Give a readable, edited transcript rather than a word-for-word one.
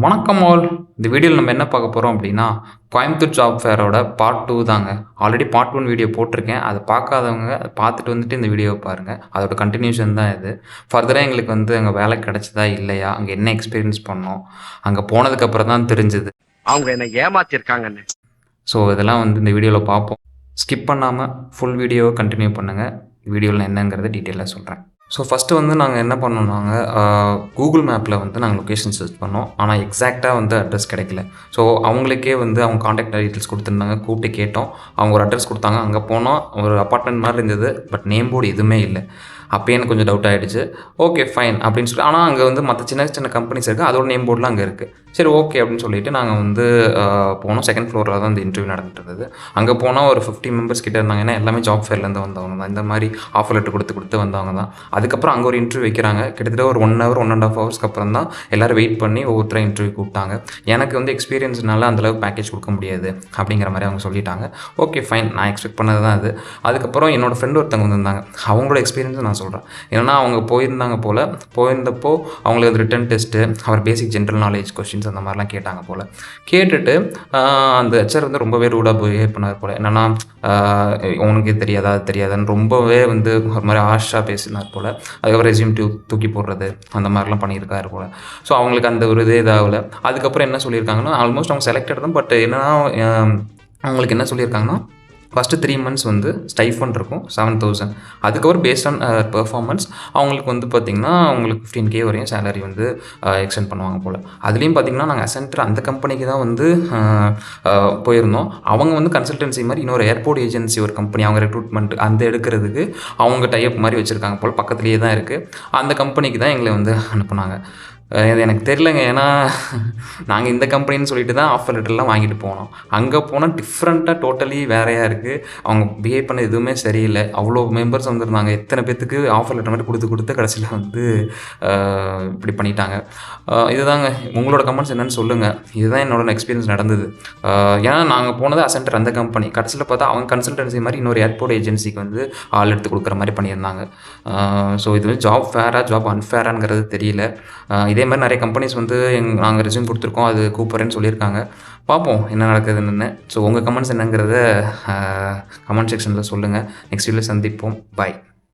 வணக்கம் ஆல். இந்த வீடியோவில் நம்ம என்ன பார்க்க போகிறோம் அப்படின்னா, கோயம்புத்தூர் ஜாப் ஃபேரோட பார்ட் 2 தாங்க. ஆல்ரெடி பார்ட் 1 வீடியோ போட்டிருக்கேன். அதை பார்க்காதவங்க அதை பார்த்துட்டு வந்துட்டு இந்த வீடியோவை பாருங்கள். அதோட கண்டினியூஷன் தான் இது. ஃபர்தராக எங்களுக்கு அங்கே வேலை கிடைச்சதா இல்லையா, அங்கே என்ன எக்ஸ்பீரியன்ஸ் பண்ணோம், அங்கே போனதுக்கப்புறம் தான் தெரிஞ்சுது. அவங்க என்ன ஏமாத்திருக்காங்கன்னு. ஸோ இதெல்லாம் இந்த வீடியோவில் பார்ப்போம். ஸ்கிப் பண்ணாமல் ஃபுல் வீடியோவை கண்டினியூ பண்ணுங்கள். வீடியோவில் என்னங்கிறத டீட்டெயிலாக சொல்கிறேன். ஸோ ஃபஸ்ட்டு நாங்கள் என்ன பண்ணோம்னாங்க, கூகுள் மேப்பில் நாங்கள் லொக்கேஷன் சர்ச் பண்ணோம். ஆனால் எக்ஸாக்டாக அட்ரஸ் கிடைக்கல. ஸோ அவங்களுக்கே அவங்க காண்டாக்ட் டீட்டெயில்ஸ் கொடுத்துருந்தாங்க. கூப்பிட்டு கேட்டோம். அவங்க ஒரு அட்ரஸ் கொடுத்தாங்க. அங்கே போனோம். ஒரு அப்பார்ட்மெண்ட் மாதிரி இருந்தது. பட் நேம் போர்டு எதுவுமே இல்லை. அப்போயே எனக்கு கொஞ்சம் டவுட் ஆகிடுச்சு. ஓகே ஃபைன் அப்படின்னு சொல்லி, ஆனால் அங்கே மற்ற சின்ன சின்ன கம்பெனிஸ் இருக்குது. அதோட நேம் போர்டெலாம் அங்கே இருக்குது. சரி ஓகே அப்படின்னு சொல்லிவிட்டு நாங்கள் போனோம். செகண்ட் ஃப்ளோரில் தான் இந்த இன்டர்வியூ நடந்துட்டு இருந்தது. அங்கே போனால் ஒரு 50 மெம்பர்ஸ் கிட்டே இருந்தாங்க. ஏன்னா எல்லாமே ஜாப் ஃபேர்லேருந்து வந்தவங்க தான். இந்த மாதிரி ஆஃபர் லெட்டர் கொடுத்து வந்தவங்க தான். அதுக்கப்புறம் அங்கே ஒரு இன்டர்வியூ வைக்கிறாங்க. கிட்டத்தட்ட ஒரு 1 hour 1.5 hours அப்புறம் தான் எல்லோரும் வெயிட் பண்ணி ஒவ்வொருத்தரும் இன்டர்வியூ கூப்பிட்டாங்க. எனக்கு எக்ஸ்பீரியன்ஸ்னால அந்தளவுக்கு பேக்கேஜ் கொடுக்க முடியாது அப்படிங்கிற மாதிரி அவங்க சொல்லிட்டாங்க. ஓகே ஃபைன், நான் எக்ஸ்பெக்ட் பண்ணது தான் அது. அதுக்கப்புறம் என்னோடய ஃப்ரெண்டு ஒருத்தவங்க வந்திருந்தாங்க. அவங்களோட எக்ஸ்பீரியன்ஸை நான் சொல்கிறேன். ஏன்னா அவங்க போயிருந்தப்போ அவங்களுக்கு ரிட்டன் டெஸ்ட்டு, அவர் பேசிக் ஜென்ரல் நாலேஜ் கொஸ்டின்ஸ் அந்த மாதிரிலாம் கேட்டாங்க போல். கேட்டுட்டு அந்த ஹெச்ஆர் ரொம்பவே ரூடாக பிஹேவ் பண்ணார் போல். என்னென்னா உனக்கு தெரியாதா அது தெரியாதான்னு ரொம்பவே ஒரு மாதிரி ஹார்ஷாக பேசினார் போல். அதுக்கப்புறம் ரெஸ்யூம் தூக்கி போடுறது அந்த மாதிரிலாம் பண்ணியிருக்காரு போல். ஸோ அவங்களுக்கு அந்த ஒரு இதே இதாகல. அதுக்கப்புறம் என்ன சொல்லியிருக்காங்கன்னா, ஆல்மோஸ்ட் அவங்க செலக்டட் தான். பட் என்னன்னா அவங்களுக்கு என்ன சொல்லியிருக்காங்கன்னா, ஃபஸ்ட்டு 3 months ஸ்டைஃபண்ட் இருக்கும் 7,000. அதுக்கப்புறம் பேஸ்ட் ஆன் பெர்ஃபார்மன்ஸ் அவங்களுக்கு பார்த்திங்கன்னா அவங்களுக்கு 15K வரையும் சேலரி எக்ஸ்டெண்ட் பண்ணுவாங்க போல். அதுலேயும் பார்த்திங்கன்னா நாங்கள் அசென்டர் அந்த கம்பெனிக்கு தான் போயிருந்தோம். அவங்க கன்சல்டன்சி மாதிரி இன்னொரு ஏர்போர்ட் ஏஜென்சி ஒரு கம்பெனி, அவங்க ரெக்ரூட்மெண்ட் அந்த எடுக்கிறதுக்கு அவங்க டைப் மாதிரி வச்சுருக்காங்க போல். பக்கத்துலேயே தான் இருக்குது. அந்த கம்பெனிக்கு தான் எங்களை அனுப்புனாங்க. இது எனக்கு தெரிலங்க. ஏன்னா நாங்கள் இந்த கம்பெனின்னு சொல்லிட்டு தான் ஆஃபர் லெட்டர்லாம் வாங்கிட்டு போனோம். அங்கே போனால் டிஃப்ரெண்ட்டாக டோட்டலி வேறையாக இருக்குது. அவங்க பிஹேவ் பண்ண எதுவுமே சரியில்லை. அவ்வளோ மெம்பர்ஸ் வந்திருந்தாங்க. எத்தனை பேத்துக்கு ஆஃபர் லெட்டர் மாதிரி கொடுத்து கடைசியில் இப்படி பண்ணிட்டாங்க. இதுதாங்க. உங்களோட கமெண்ட்ஸ் என்னென்னு சொல்லுங்கள். இதுதான் என்னோட எக்ஸ்பீரியன்ஸ் நடந்தது. ஏன்னா நாங்கள் போனது அசென்டர் அந்த கம்பெனி. கடைசியில் பார்த்தா அவங்க கன்சல்டன்சி மாதிரி இன்னொரு ஏர்போர்ட் ஏஜென்சிக்கு ஆள் எடுத்து கொடுக்குற மாதிரி பண்ணியிருந்தாங்க. ஸோ இது ஜாப் ஃபேராக ஜாப் அன்ஃபேராங்கிறது தெரியல. இதே மாதிரி நிறைய கம்பெனிஸ் நாங்கள் ரெஸ்யூம் கொடுத்துருக்கோம், அது கூப்பிட்றேன்னு சொல்லியிருக்காங்க. பார்ப்போம் என்ன நடக்குதுன்னு. ஸோ உங்கள் கமெண்ட்ஸ் என்னங்கிறத கமெண்ட் செக்ஷனில் சொல்லுங்கள். நெக்ஸ்ட் வீடியோவில் சந்திப்போம். பாய்.